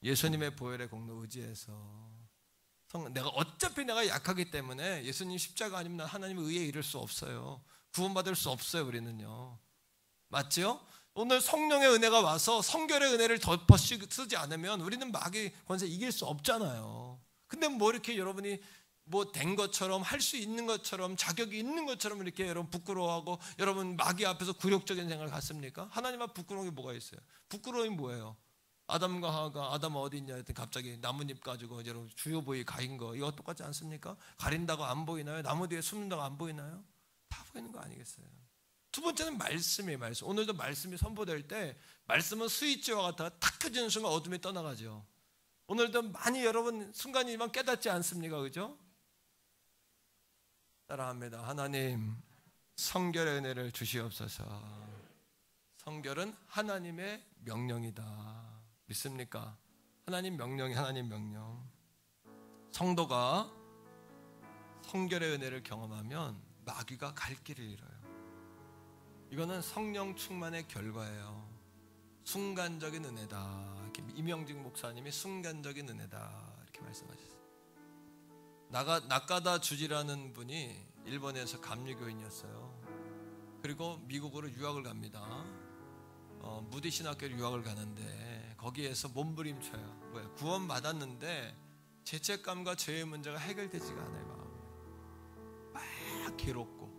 예수님의 보혈의 공로 의지해서 내가 약하기 때문에 예수님 십자가 아니면 하나님의 의에 이를 수 없어요. 구원받을 수 없어요. 우리는요. 맞죠? 오늘 성령의 은혜가 와서 성결의 은혜를 덮어 쓰지 않으면 우리는 마귀의 권세 이길 수 없잖아요. 근데 뭐 이렇게 여러분이 뭐 된 것처럼 할 수 있는 것처럼 자격이 있는 것처럼 이렇게 여러분 부끄러워하고 여러분 마귀 앞에서 굴욕적인 생각을 갖습니까? 하나님 앞 부끄러운 게 뭐가 있어요? 부끄러움이 뭐예요? 아담과 하와가 아담 어디 있냐 했더니 갑자기 나뭇잎 가지고 여러분 주요 부위 가린 거 이거 똑같지 않습니까? 가린다고 안 보이나요? 나무 뒤에 숨는다고 안 보이나요? 다 보이는 거 아니겠어요? 두 번째는 말씀이에요. 말씀. 오늘도 말씀이 선포될 때 말씀은 스위치와 같아 탁 켜지는 순간 어둠이 떠나가죠. 오늘도 많이 여러분 순간이지만 깨닫지 않습니까? 그죠? 따라합니다. 하나님 성결의 은혜를 주시옵소서. 성결은 하나님의 명령이다. 믿습니까? 하나님 명령이 하나님 명령. 성도가 성결의 은혜를 경험하면 마귀가 갈 길을 잃어요. 이거는 성령 충만의 결과예요. 순간적인 은혜다. 이렇게 이명직 목사님이 순간적인 은혜다 이렇게 말씀하셨어요. 나카다 주지라는 분이 일본에서 감리교인이었어요. 그리고 미국으로 유학을 갑니다. 무디 신학교로 유학을 가는데 거기에서 몸부림쳐요. 뭐야? 구원 받았는데 죄책감과 죄의 문제가 해결되지가 않아요. 막 괴롭고.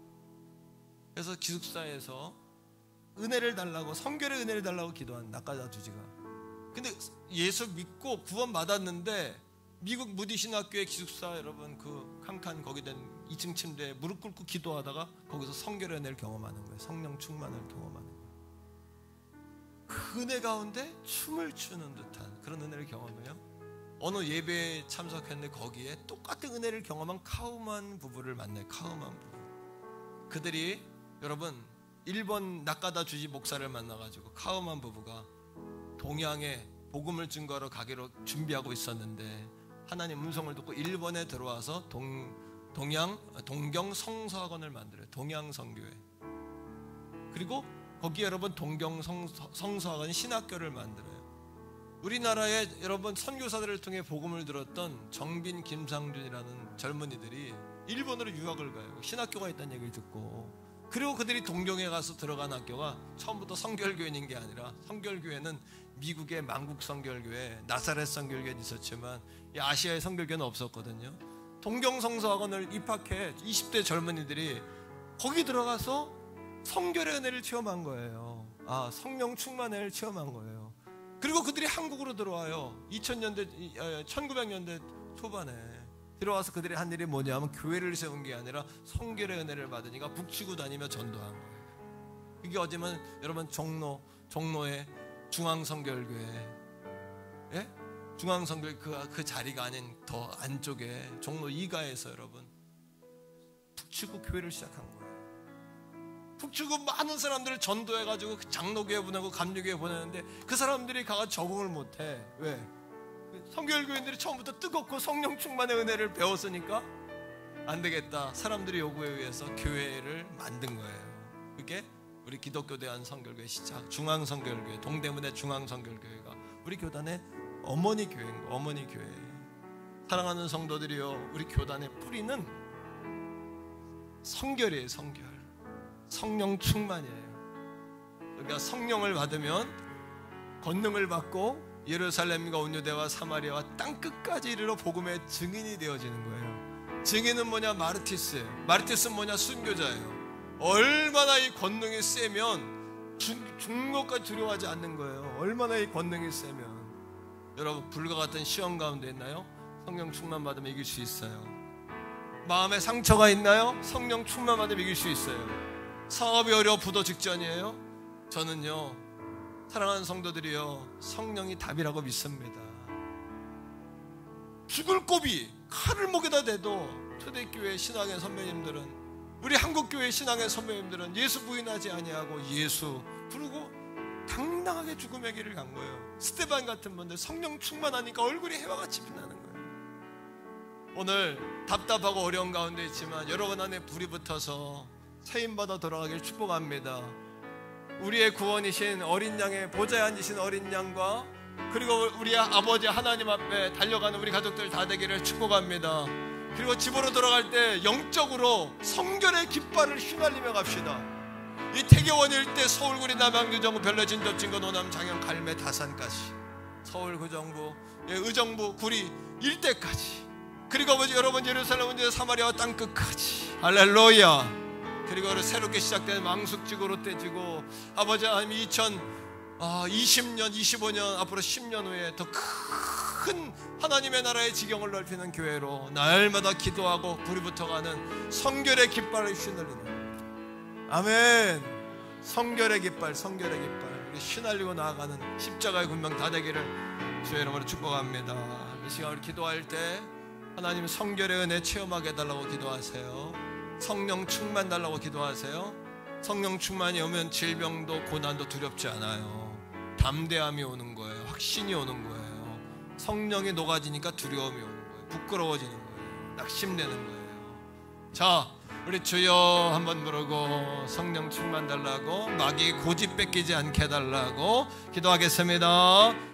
그래서 기숙사에서 은혜를 달라고 성결의 은혜를 달라고 기도한 나카다 주지가. 근데 예수 믿고 구원 받았는데 미국 무디 신학교의 기숙사 여러분 그 칸칸 거기 된 2층 침대에 무릎 꿇고 기도하다가 거기서 성결의 은혜를 경험하는 거예요. 성령 충만을 경험하는 거예요. 그 은혜 가운데 춤을 추는 듯한 그런 은혜를 경험해요. 어느 예배에 참석했는데 거기에 똑같은 은혜를 경험한 카우만 부부를 만나요. 카우만 부부. 그들이 여러분 일본 나카다 주지 목사를 만나가지고 카우만 부부가 동양에 복음을 증거하러 가기로 준비하고 있었는데 하나님 음성을 듣고 일본에 들어와서 동경 성서학원을 만들어요. 동양 성교회. 그리고 거기 여러분 동경 성서학원 신학교를 만들어요. 우리나라에 여러분 선교사들을 통해 복음을 들었던 정빈, 김상준이라는 젊은이들이 일본으로 유학을 가요. 신학교가 있다는 얘기를 듣고. 그리고 그들이 동경에 가서 들어간 학교가 처음부터 성결교회인 게 아니라 성결교회는 미국의 만국 성결교회, 나사렛 성결교회는 있었지만 아시아의 성결교회는 없었거든요. 동경 성서학원을 입학해 20대 젊은이들이 거기 들어가서 성결의 은혜를 체험한 거예요. 성령 충만을 체험한 거예요. 그리고 그들이 한국으로 들어와요. 1900년대 초반에 들어와서 그들이 한 일이 뭐냐면 교회를 세운 게 아니라 성결의 은혜를 받으니까 북치고 다니며 전도한 거예요. 이게 어제면 여러분 종로의 중앙성결교회, 예? 중앙성교회 그 자리가 아닌 더 안쪽에 종로 2가에서 여러분 북치고 교회를 시작한 거예요. 북치고 많은 사람들을 전도해가지고 장로교회 보내고 감리교회 보내는데 그 사람들이 가서 적응을 못해. 왜? 성결교인들이 처음부터 뜨겁고 성령 충만의 은혜를 배웠으니까 안 되겠다. 사람들의 요구에 의해서 교회를 만든 거예요. 그게 우리 기독교 대한성결교회 시작 중앙성결교회 동대문의 중앙성결교회가 우리 교단의 어머니 교회인 거예요. 어머니 교회. 사랑하는 성도들이요, 우리 교단의 뿌리는 성결이에요. 성결. 성령 충만이에요. 우리가 성령을 받으면 권능을 받고 예루살렘과 온유대와 사마리아와 땅끝까지 이르러 복음의 증인이 되어지는 거예요. 증인은 뭐냐? 마르티스예요. 마르티스는 뭐냐? 순교자예요. 얼마나 이 권능이 세면 죽는 것까지 두려워하지 않는 거예요. 얼마나 이 권능이 세면. 여러분 불과 같은 시험 가운데 있나요? 성령 충만 받으면 이길 수 있어요. 마음에 상처가 있나요? 성령 충만 받으면 이길 수 있어요. 사업이 어려워 부도 직전이에요? 저는요, 사랑하는 성도들이요, 성령이 답이라고 믿습니다. 죽을 고비 칼을 목에다 대도 초대교회 신앙의 선배님들은, 우리 한국교회 신앙의 선배님들은 예수 부인하지 아니하고 예수 부르고 당당하게 죽음의 길을 간 거예요. 스테반 같은 분들 성령 충만하니까 얼굴이 해와같이 빛나는 거예요. 오늘 답답하고 어려운 가운데 있지만 여러분 안에 불이 붙어서 세임받아 돌아가길 축복합니다. 우리의 구원이신 어린 양의 보좌에 앉으신 어린 양과 그리고 우리 아버지 하나님 앞에 달려가는 우리 가족들 다 되기를 축복합니다. 그리고 집으로 돌아갈 때 영적으로 성결의 깃발을 휘날리며 갑시다. 이 태교원 일대 서울구리 남양주정부 별내 진도 진거 노남 장영 갈매 다산까지 서울 구정부 의정부 구리 일대까지 그리고 아버지 여러분 예루살렘 원제 사마리아와 땅끝까지 할렐루야. 그리고 새롭게 시작된 망숙지구로 떼지고 아버지 하나님 2020년 25년 앞으로 10년 후에 더 큰 하나님의 나라의 지경을 넓히는 교회로 날마다 기도하고 불이 붙어가는 성결의 깃발을 휘날리는 아멘. 성결의 깃발 성결의 깃발 우리 휘날리고 나아가는 십자가의 군명 다 되기를 주의 이름으로 축복합니다. 이 시간 우리 기도할 때 하나님 성결의 은혜 체험하게 해달라고 기도하세요. 성령 충만 달라고 기도하세요. 성령 충만이 오면 질병도 고난도 두렵지 않아요. 담대함이 오는 거예요. 확신이 오는 거예요. 성령이 녹아지니까 두려움이 오는 거예요. 부끄러워지는 거예요. 낙심되는 거예요. 자, 우리 주여 한번 부르고 성령 충만 달라고 마귀 고집 뺏기지 않게 해달라고 기도하겠습니다.